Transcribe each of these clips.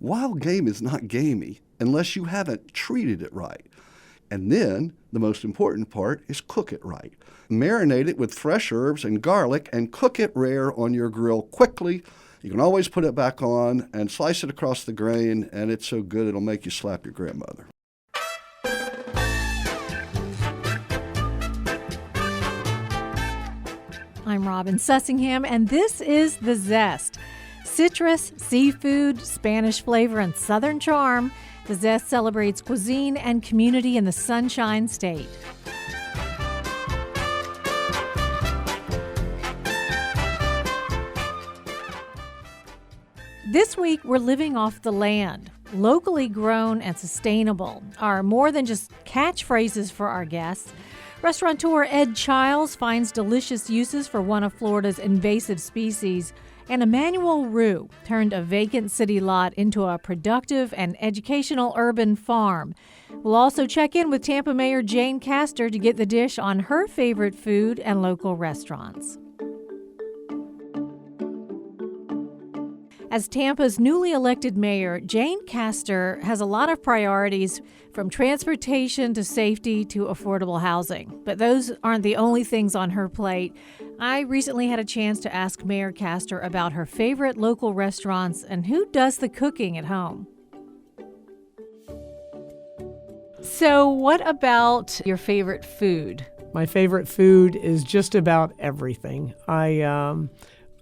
Wild game is not gamey unless you haven't treated it right. And then the most important part is cook it right. Marinate it with fresh herbs and garlic and cook it rare on your grill quickly. You can always put it back on and slice it across the grain, and it's so good it'll make you slap your grandmother. I'm Robin Sussingham, and this is The Zest. Citrus, seafood, Spanish flavor, and Southern charm, The Zest celebrates cuisine and community in the Sunshine State. This week, we're living off the land. Locally grown and sustainable are more than just catchphrases for our guests. Restaurateur Ed Chiles finds delicious uses for one of Florida's invasive species, and Emmanuel Roux turned a vacant city lot into a productive and educational urban farm. We'll also check in with Tampa Mayor Jane Castor to get the dish on her favorite food and local restaurants. As Tampa's newly elected mayor, Jane Castor has a lot of priorities, from transportation to safety to affordable housing. But those aren't the only things on her plate. I recently had a chance to ask Mayor Castor about her favorite local restaurants and who does the cooking at home. So what about your favorite food? My favorite food is just about everything.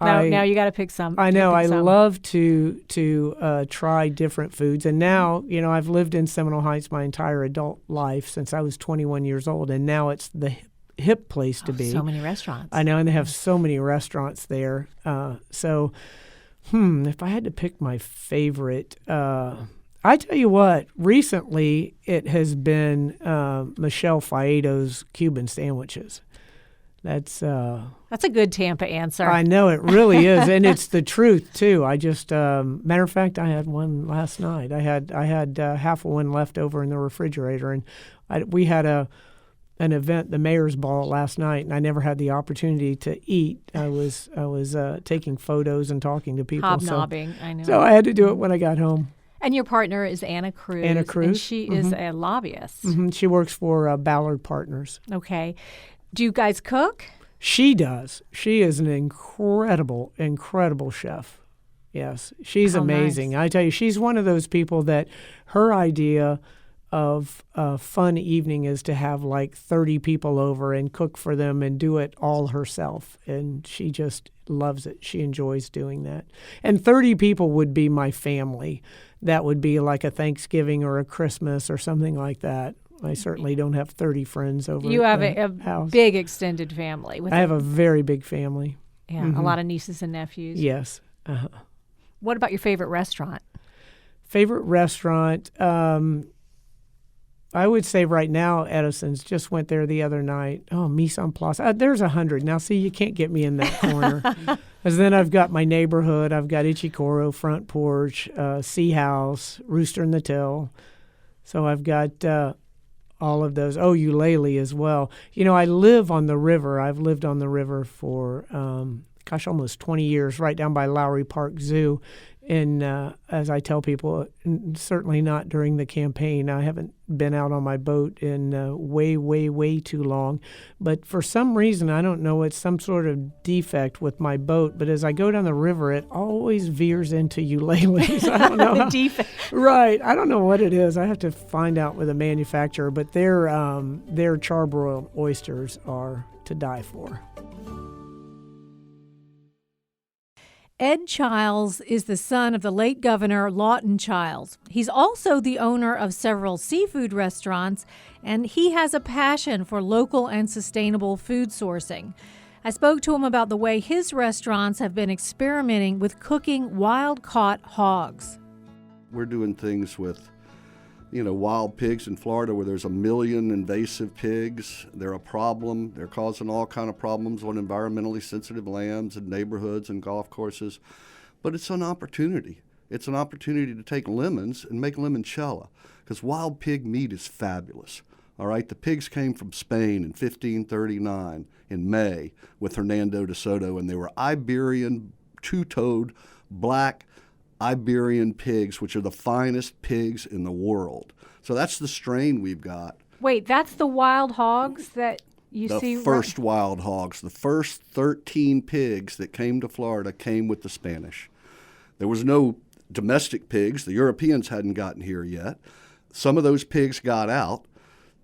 Now you got to pick some. I know. I love to try different foods. And now, I've lived in Seminole Heights my entire adult life since I was 21 years old. And now it's the hip place to be. So many restaurants. I know. And they have so many restaurants there. If I had to pick my favorite, I tell you what, recently it has been Michelle Faedo's Cuban sandwiches. That's a good Tampa answer. I know, it really is, and it's the truth too. I just, matter of fact, I had one last night. I had half of one left over in the refrigerator, and we had an event, the mayor's ball, last night, and I never had the opportunity to eat. I was taking photos and talking to people, hobnobbing. I know. So I had to do it when I got home. And your partner is Anna Cruz. Anna Cruz, and she is a lobbyist. Mm-hmm. She works for Ballard Partners. Okay. Do you guys cook? She does. She is an incredible, incredible chef. Yes, she's amazing. Nice. I tell you, she's one of those people that her idea of a fun evening is to have like 30 people over and cook for them and do it all herself. And she just loves it. She enjoys doing that. And 30 people would be my family. That would be like a Thanksgiving or a Christmas or something like that. I certainly don't have 30 friends over. You have at a the house. Big extended family. I have a very big family. Yeah, a lot of nieces and nephews. Yes. Uh-huh. What about your favorite restaurant? Favorite restaurant? I would say right now, Edison's. Just went there the other night. Oh, Mise en Place. There's 100. Now, see, you can't get me in that corner. Because then I've got my neighborhood. I've got Ichikoro, Front Porch, Sea House, Rooster and the Till. So I've got all of those. Oh, Eulalie as well. I live on the river. I've lived on the river for, almost 20 years, right down by Lowry Park Zoo. And as I tell people, certainly not during the campaign. I haven't been out on my boat in way, way, way too long. But for some reason, I don't know, it's some sort of defect with my boat. But as I go down the river, it always veers into Eulalies. I don't know. Defect. Right. I don't know what it is. I have to find out with the manufacturer. But their charbroiled oysters are to die for. Ed Chiles is the son of the late Governor Lawton Chiles. He's also the owner of several seafood restaurants, and he has a passion for local and sustainable food sourcing. I spoke to him about the way his restaurants have been experimenting with cooking wild-caught hogs. We're doing things with wild pigs in Florida where there's 1 million invasive pigs. They're a problem. They're causing all kind of problems on environmentally sensitive lands and neighborhoods and golf courses. But it's an opportunity. It's an opportunity to take lemons and make limoncello, because wild pig meat is fabulous. All right, the pigs came from Spain in 1539 in May with Hernando de Soto, and they were Iberian, two-toed, black Iberian pigs, which are the finest pigs in the world. So that's the strain we've got. Wait, that's the wild hogs that you see? The first wild hogs, the first 13 pigs that came to Florida came with the Spanish. There was no domestic pigs. The Europeans hadn't gotten here yet. Some of those pigs got out.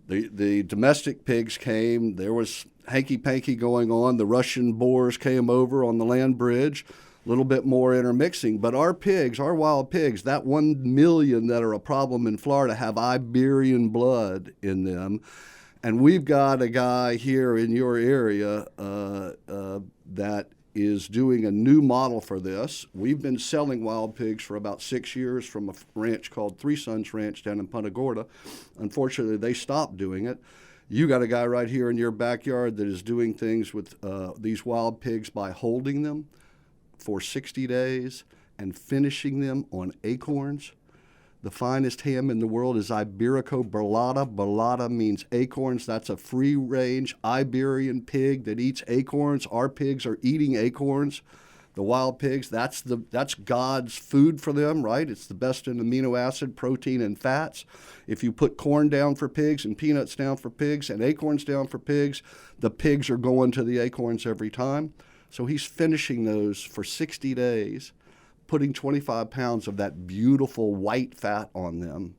The domestic pigs came. There was hanky-panky going on. The Russian boars came over on the land bridge, a little bit more intermixing. But our pigs, our wild pigs, that 1 million that are a problem in Florida have Iberian blood in them. And we've got a guy here in your area that is doing a new model for this. We've been selling wild pigs for about 6 years from a ranch called Three Sons Ranch down in Punta Gorda. Unfortunately, they stopped doing it. You got a guy right here in your backyard that is doing things with these wild pigs by holding them for 60 days and finishing them on acorns. The finest ham in the world is Iberico Burlata. Burlata means acorns. That's a free-range Iberian pig that eats acorns. Our pigs are eating acorns. The wild pigs, that's God's food for them, right? It's the best in amino acid, protein, and fats. If you put corn down for pigs and peanuts down for pigs and acorns down for pigs, the pigs are going to the acorns every time. So he's finishing those for 60 days. Putting 25 pounds of that beautiful white fat on them,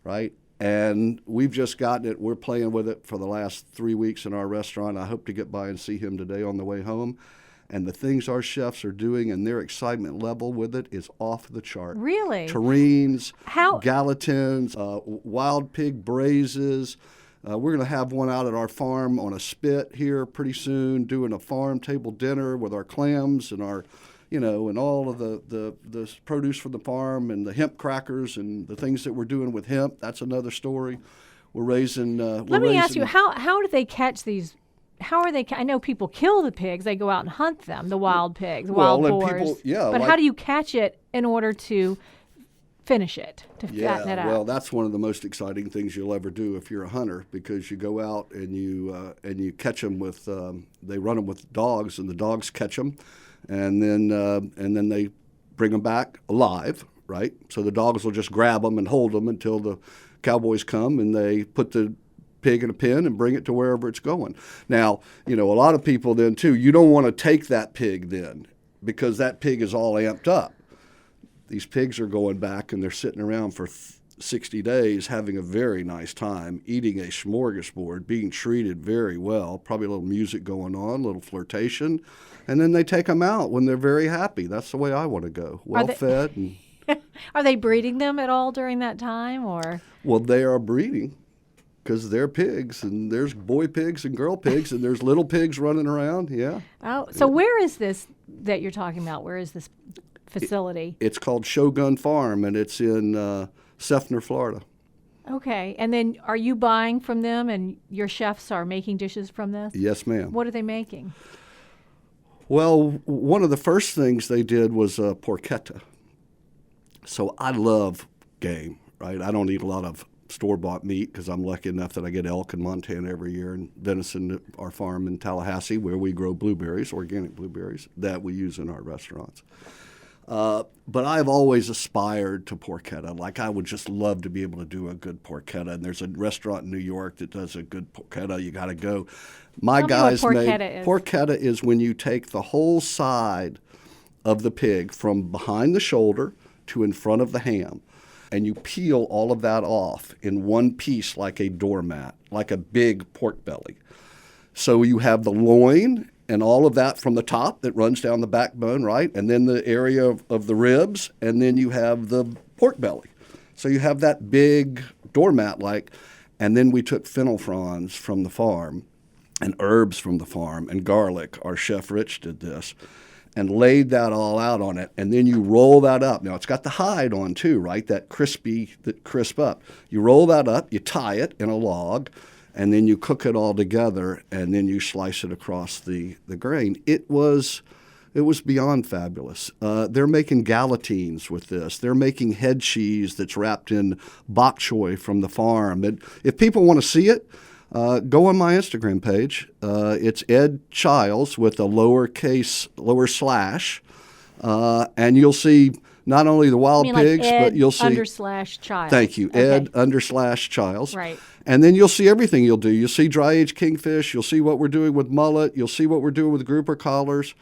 right? And we've just gotten it. We're playing with it for the last 3 weeks in our restaurant. I hope to get by and see him today on the way home. And the things our chefs are doing and their excitement level with it is off the chart. Really? Terrines, galatins, wild pig braises. We're going to have one out at our farm on a spit here pretty soon, doing a farm table dinner with our clams and our and all of the produce from the farm and the hemp crackers and the things that we're doing with hemp. That's another story. We're raising. Let me ask you, how do they catch these? How are they? I know people kill the pigs. They go out and hunt them, the wild pigs, wild boars. But how do you catch it in order to finish it, to fatten it up? Well, that's one of the most exciting things you'll ever do if you're a hunter, because you go out and you catch them with. They run them with dogs, and the dogs catch them. And then they bring them back alive, right? So the dogs will just grab them and hold them until the cowboys come and they put the pig in a pen and bring it to wherever it's going. Now, a lot of people then too, you don't want to take that pig then because that pig is all amped up. These pigs are going back and they're sitting around for 60 days having a very nice time, eating a smorgasbord, being treated very well, probably a little music going on, a little flirtation. And then they take them out when they're very happy. That's the way I want to go, well-fed. And are they breeding them at all during that time, or? Well, they are breeding because they're pigs, and there's boy pigs and girl pigs, and there's little pigs running around, yeah. Oh, so where is this that you're talking about? Where is this facility? It's called Shogun Farm, and it's in Seffner, Florida. Okay, and then are you buying from them, and your chefs are making dishes from this? Yes, ma'am. What are they making? Well, one of the first things they did was porchetta. So I love game, right? I don't eat a lot of store-bought meat because I'm lucky enough that I get elk in Montana every year and venison at our farm in Tallahassee where we grow blueberries, organic blueberries, that we use in our restaurants. But I've always aspired to porchetta. Like I would just love to be able to do a good porchetta. And there's a restaurant in New York that does a good porchetta. You got to go. My guys made porchetta is when you take the whole side of the pig from behind the shoulder to in front of the ham, and you peel all of that off in one piece like a doormat, like a big pork belly. So you have the loin and all of that from the top that runs down the backbone, right? And then the area of the ribs, and then you have the pork belly. So you have that big doormat-like, and then we took fennel fronds from the farm and herbs from the farm and garlic. Our chef Rich did this and laid that all out on it, and then you roll that up. Now, it's got the hide on too, right? That crisp up. You roll that up, you tie it in a log, and then you cook it all together, and then you slice it across the grain. It was beyond fabulous. They're making galatines with this. They're making head cheese that's wrapped in bok choy from the farm. And if people want to see it, go on my Instagram page. It's Ed Chiles with a lower slash, and you'll see Not only the wild I mean, pigs, like Ed but you'll see. /Chiles. Thank you, Okay. Ed_Chiles. Right. And then you'll see everything you'll do. You'll see dry-aged kingfish. You'll see what we're doing with mullet. You'll see what we're doing with grouper collars.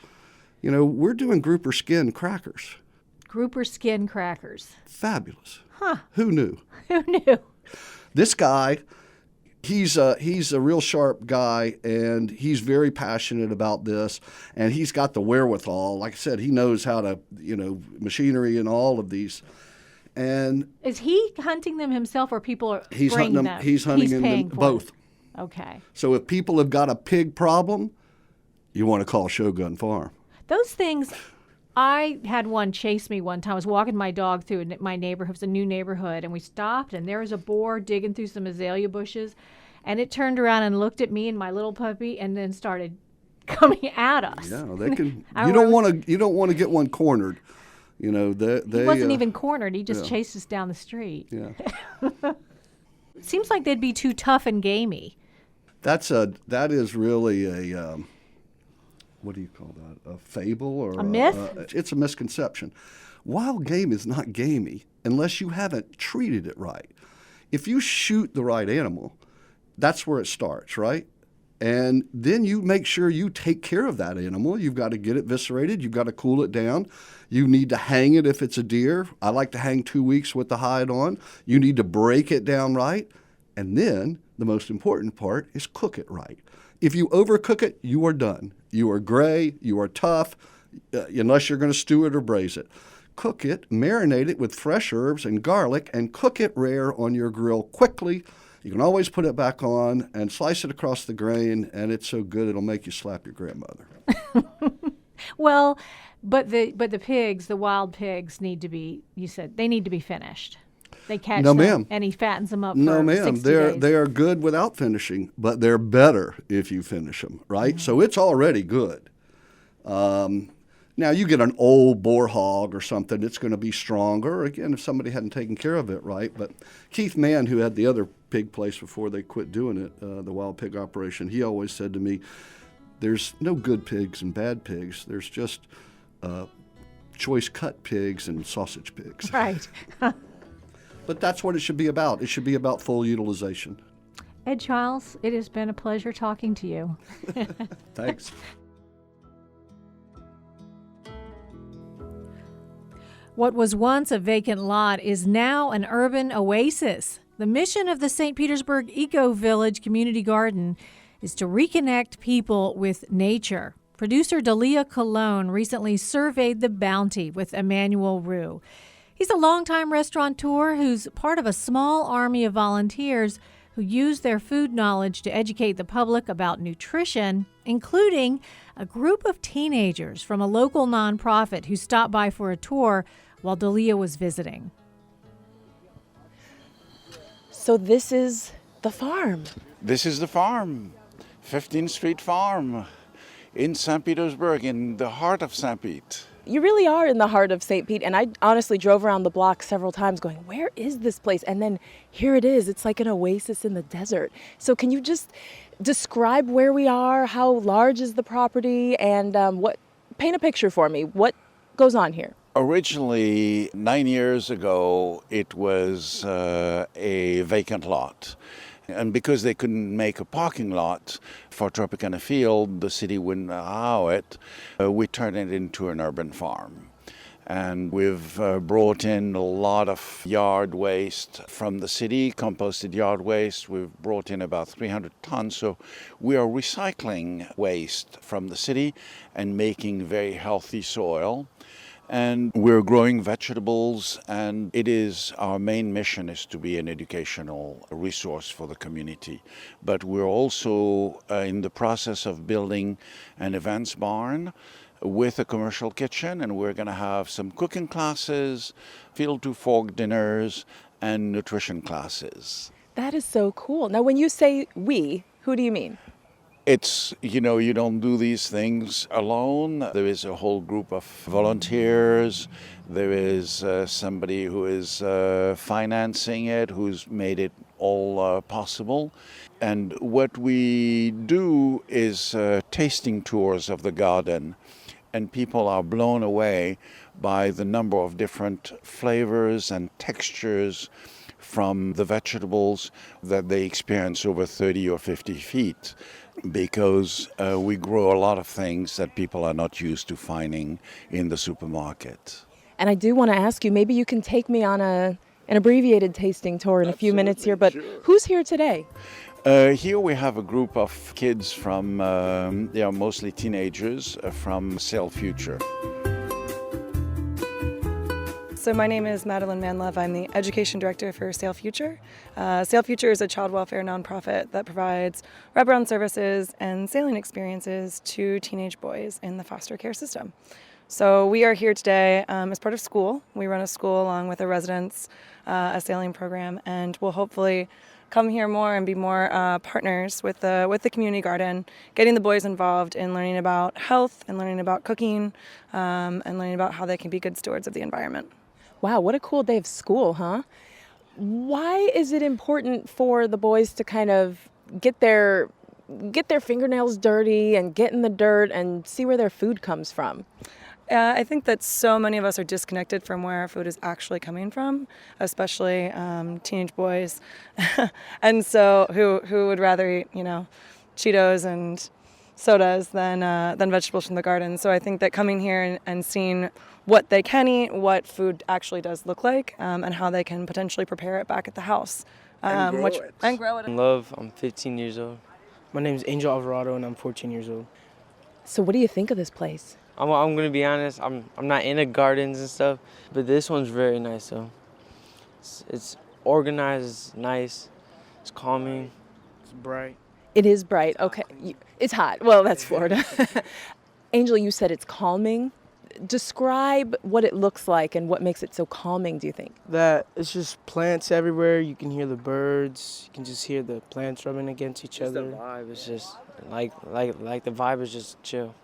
You know, we're doing grouper skin crackers. Grouper skin crackers. Fabulous. Huh. Who knew? Who knew? This guy, he's a real sharp guy, and he's very passionate about this, and he's got the wherewithal. Like I said, he knows how to, machinery and all of these. And Is he hunting them himself, or people are bringing them? He's hunting paying them for both. it. Okay. So if people have got a pig problem, you want to call Shogun Farm. Those things, I had one chase me one time. I was walking my dog through my neighborhood. It was a new neighborhood, and we stopped, and there was a boar digging through some azalea bushes, and it turned around and looked at me and my little puppy, and then started coming at us. Yeah, they can. I You don't want to get one cornered. They He wasn't even cornered. He just chased us down the street. Yeah. It seems like they'd be too tough and gamey. That is really a what do you call that? A fable or a myth? It's a misconception. Wild game is not gamey unless you haven't treated it right. If you shoot the right animal, that's where it starts, right? And then you make sure you take care of that animal. You've got to get it viscerated. You've got to cool it down. You need to hang it if it's a deer. I like to hang 2 weeks with the hide on. You need to break it down right. And then the most important part is cook it right. If you overcook it, you are done. You are gray. You are tough, unless you're going to stew it or braise it. Cook it, marinate it with fresh herbs and garlic, and cook it rare on your grill quickly. You can always put it back on and slice it across the grain, and it's so good it'll make you slap your grandmother. Well, but the pigs, the wild pigs, need to be. You said they need to be finished. They catch them, ma'am. and he fattens them up. No, for ma'am. 60 days. They are good without finishing, but they're better if you finish them, right? So it's already good. Now you get an old boar hog or something, it's going to be stronger. Again, if somebody hadn't taken care of it right. But Keith Mann, who had the other pig place before they quit doing it, the wild pig operation, he always said to me, "There's no good pigs and bad pigs. There's just choice cut pigs and sausage pigs." Right. But that's what it should be about. It should be about full utilization. Ed Chiles, it has been a pleasure talking to you. Thanks. What was once a vacant lot is now an urban oasis. The mission of the St. Petersburg EcoVillage Community Garden is to reconnect people with nature. Producer Dalia Colon recently surveyed the bounty with Emmanuel Roux. He's a longtime restaurateur who's part of a small army of volunteers who use their food knowledge to educate the public about nutrition, including a group of teenagers from a local nonprofit who stopped by for a tour while Dalia was visiting. So this is the farm. This is the farm, 15th Street Farm in St. Petersburg, in the heart of St. Pete. You really are in the heart of St. Pete, and I honestly drove around the block several times going, where is this place? And then here it is. It's like an oasis in the desert. So can you just describe where we are, how large is the property, and paint a picture for me. What goes on here? Originally, 9 years ago, it was a vacant lot. And because they couldn't make a parking lot for Tropicana Field, the city wouldn't allow it, we turned it into an urban farm. And we've brought in a lot of yard waste from the city, composted yard waste. We've brought in about 300 tons. So we are recycling waste from the city and making very healthy soil. And we're growing vegetables, and it is our main mission is to be an educational resource for the community. But we're also in the process of building an events barn with a commercial kitchen, and we're going to have some cooking classes, field to fork dinners, and nutrition classes. That is so cool. Now, when you say we, who do you mean? It's, you don't do these things alone. There is a whole group of volunteers. There is somebody who is financing it, who's made it all possible. And what we do is tasting tours of the garden. and people are blown away by the number of different flavors and textures from the vegetables that they experience over 30 or 50 feet, because we grow a lot of things that people are not used to finding in the supermarket. And I do want to ask you, maybe you can take me on an abbreviated tasting tour in a few minutes here, but who's here today? Here we have a group of kids from, they are mostly teenagers from Sail Future. So my name is Madeline Manlove. I'm the Education Director for Sail Future. Sail Future is a child welfare nonprofit that provides wraparound services and sailing experiences to teenage boys in the foster care system. So we are here today as part of school. We run a school along with the residents, a sailing program, and we'll hopefully come here more and be more partners with the community garden, getting the boys involved in learning about health and learning about cooking and learning about how they can be good stewards of the environment. Wow, what a cool day of school, huh? Why is it important for the boys to kind of get their fingernails dirty and get in the dirt and see where their food comes from? I think that so many of us are disconnected from where our food is actually coming from, especially teenage boys, and so who would rather eat, Cheetos and sodas than vegetables from the garden. So I think that coming here and seeing what they can eat, what food actually does look like, and how they can potentially prepare it back at the house. And grow it. I'm Love, I'm 15 years old. My name is Angel Alvarado and I'm 14 years old. So what do you think of this place? I'm gonna be honest, I'm not into gardens and stuff, but this one's very nice though. It's organized, it's nice, it's calming, it's bright. It is bright, okay. It's hot, well that's Florida. Angel, you said it's calming. Describe what it looks like and what makes it so calming, do you think? That it's just plants everywhere, you can hear the birds, you can just hear the plants rubbing against each other. The vibe is just like the vibe is just chill.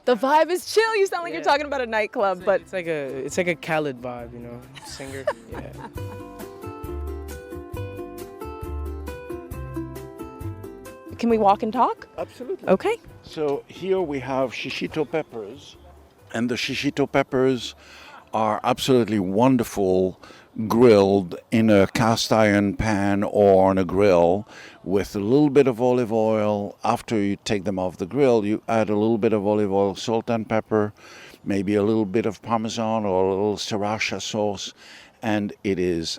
The vibe is chill. You sound like you're talking about a nightclub, but it's like a Khaled vibe, singer. Yeah. Can we walk and talk? Absolutely. Okay. So here we have shishito peppers, and the shishito peppers are absolutely wonderful grilled in a cast iron pan or on a grill with a little bit of olive oil. After you take them off the grill, you add a little bit of olive oil, salt and pepper, maybe a little bit of Parmesan or a little sriracha sauce, and it is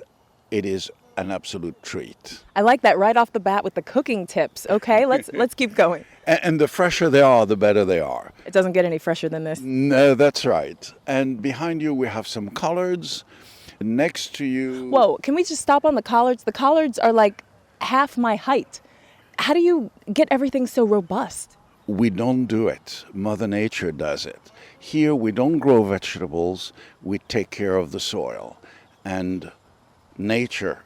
an absolute treat. I like that right off the bat with the cooking tips. Okay, let's keep going. And the fresher they are, the better they are. It doesn't get any fresher than this. No, that's right. And behind you we have some collards. Next to you... Whoa, can we just stop on the collards? The collards are like half my height. How do you get everything so robust? We don't do it. Mother Nature does it. Here we don't grow vegetables, we take care of the soil. And nature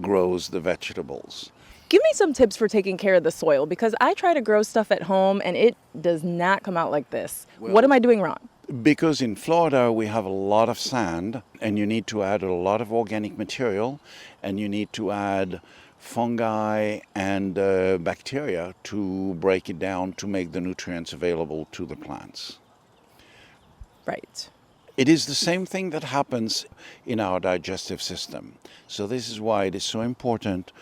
grows the vegetables. Give me some tips for taking care of the soil, because I try to grow stuff at home and it does not come out like this. What am I doing wrong? Because in Florida we have a lot of sand, and you need to add a lot of organic material, and you need to add fungi and bacteria to break it down to make the nutrients available to the plants. Right. It is the same thing that happens in our digestive system. So this is why it is so important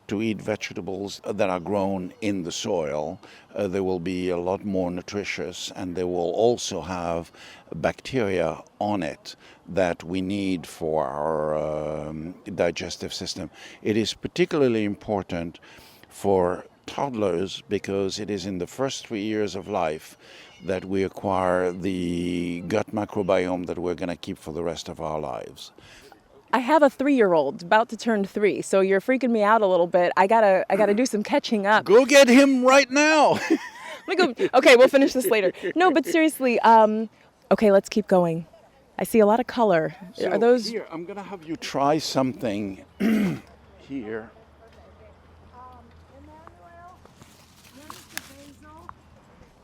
to eat vegetables that are grown in the soil. They will be a lot more nutritious, and they will also have bacteria on it that we need for our digestive system. It is particularly important for toddlers because it is in the first 3 years of life that we acquire the gut microbiome that we're going to keep for the rest of our lives. I have a 3-year-old about to turn 3, so you're freaking me out a little bit. I gotta do some catching up. Go get him right now. Okay, we'll finish this later. No, but seriously, okay, let's keep going. I see a lot of color. So Are those? Here, I'm gonna have you try something here.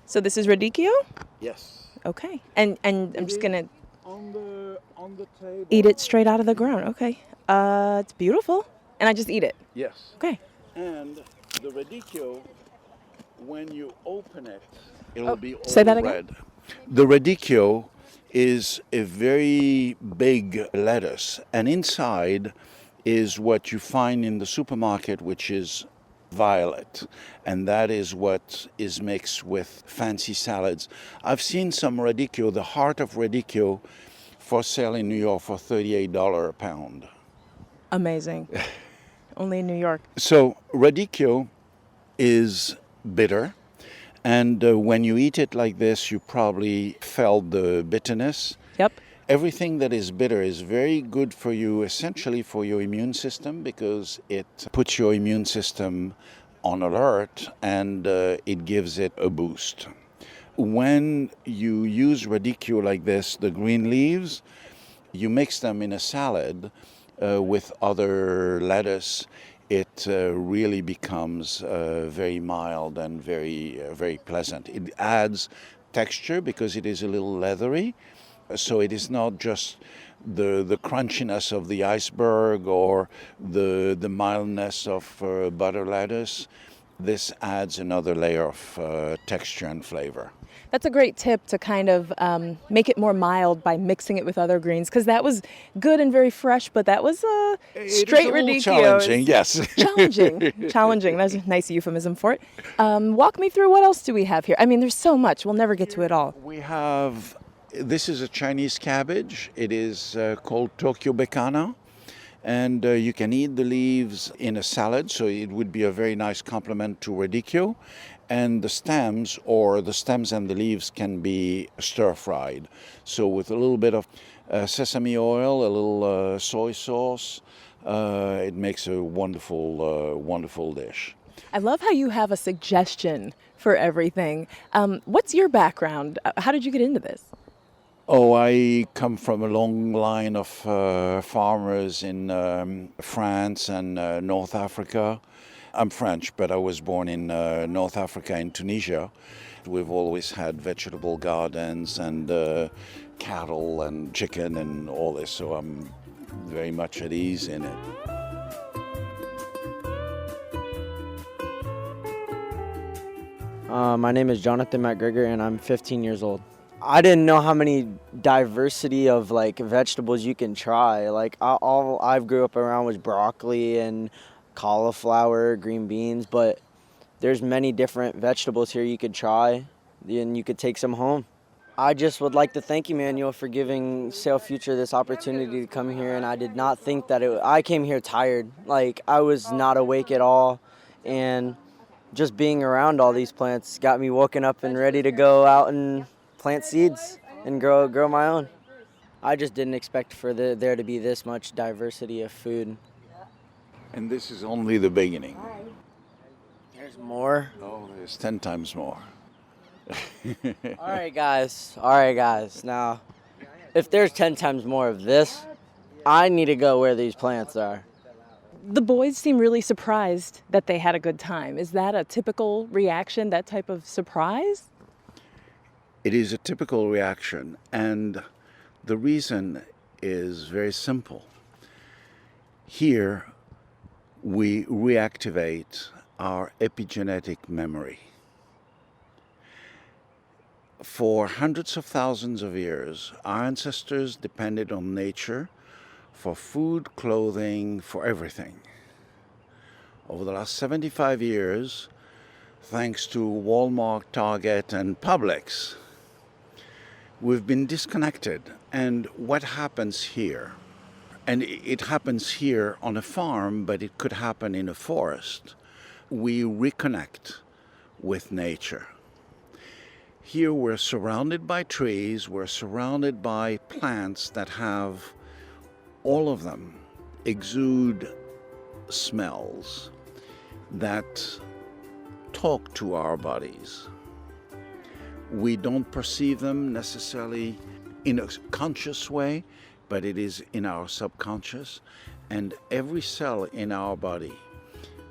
So this is radicchio? Yes. Okay. And I'm just gonna On the table. eat it straight out of the ground. Okay. It's beautiful. And I just eat it. Yes. Okay. And the radicchio, when you open it, it'll be all say that again? red. The radicchio is a very big lettuce, and inside is what you find in the supermarket, which is violet, and that is what is mixed with fancy salads. I've seen some radicchio, the heart of radicchio, for sale in New York for $38 a pound. Amazing. Only in New York. So radicchio is bitter, and when you eat it like this, you probably felt the bitterness. Yep. Everything that is bitter is very good for you, essentially for your immune system, because it puts your immune system on alert and it gives it a boost. When you use radicchio like this, the green leaves, you mix them in a salad with other lettuce, it really becomes very mild and very pleasant. It adds texture because it is a little leathery. So it is not just the crunchiness of the iceberg or the mildness of butter lettuce. This adds another layer of texture and flavor. That's a great tip to kind of make it more mild by mixing it with other greens, because that was good and very fresh, but that was straight radicchio. Challenging, yes. Challenging. That's a nice euphemism for it. Walk me through, what else do we have here? I mean, there's so much. We'll never get to it all. We have, this is a Chinese cabbage. It is called Tokyo Becana. And you can eat the leaves in a salad, so it would be a very nice complement to radicchio. And the stems and the leaves can be stir-fried. So with a little bit of sesame oil, a little soy sauce, it makes a wonderful dish. I love how you have a suggestion for everything. What's your background? How did you get into this? Oh, I come from a long line of farmers in France and North Africa. I'm French, but I was born in North Africa, in Tunisia. We've always had vegetable gardens and cattle and chicken and all this, so I'm very much at ease in it. My name is Jonathan McGregor, and I'm 15 years old. I didn't know how many diversity of like vegetables you can try. Like all I grew up around was broccoli and cauliflower, green beans, but there's many different vegetables here you could try, and you could take some home. I just would like to thank Emmanuel for giving Sail Future this opportunity to come here, and I did not think that I came here tired. Like, I was not awake at all, and just being around all these plants got me woken up and ready to go out and plant seeds and grow my own. I just didn't expect for there to be this much diversity of food. And this is only the beginning. There's more. Oh, there's 10 times more. All right, guys. Now, if there's 10 times more of this, I need to go where these plants are. The boys seem really surprised that they had a good time. Is that a typical reaction, that type of surprise? It is a typical reaction, and the reason is very simple. Here, we reactivate our epigenetic memory. For hundreds of thousands of years, our ancestors depended on nature for food, clothing, for everything. Over the last 75 years, thanks to Walmart, Target, and Publix, we've been disconnected. And what happens here? And it happens here on a farm, but it could happen in a forest. We reconnect with nature. Here we're surrounded by trees, we're surrounded by plants that have, all of them, exude smells that talk to our bodies. We don't perceive them necessarily in a conscious way, but it is in our subconscious, and every cell in our body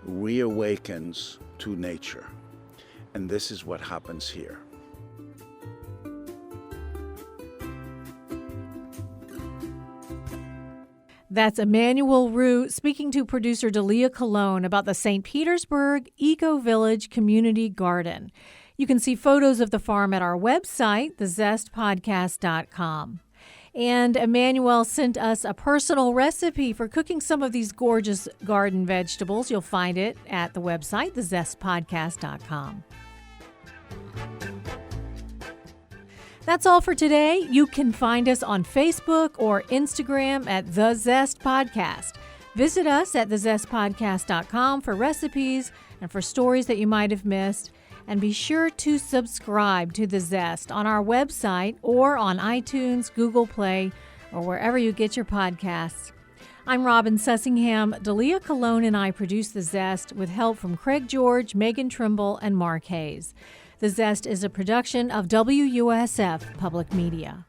reawakens to nature. And this is what happens here. That's Emmanuel Roux speaking to producer Delia Colon about the St. Petersburg EcoVillage Community Garden. You can see photos of the farm at our website, thezestpodcast.com. And Emmanuel sent us a personal recipe for cooking some of these gorgeous garden vegetables. You'll find it at the website, thezestpodcast.com. That's all for today. You can find us on Facebook or Instagram at The Zest Podcast. Visit us at thezestpodcast.com for recipes and for stories that you might have missed. And be sure to subscribe to The Zest on our website or on iTunes, Google Play, or wherever you get your podcasts. I'm Robin Sussingham. Dalia Colon and I produce The Zest with help from Craig George, Megan Trimble, and Mark Hayes. The Zest is a production of WUSF Public Media.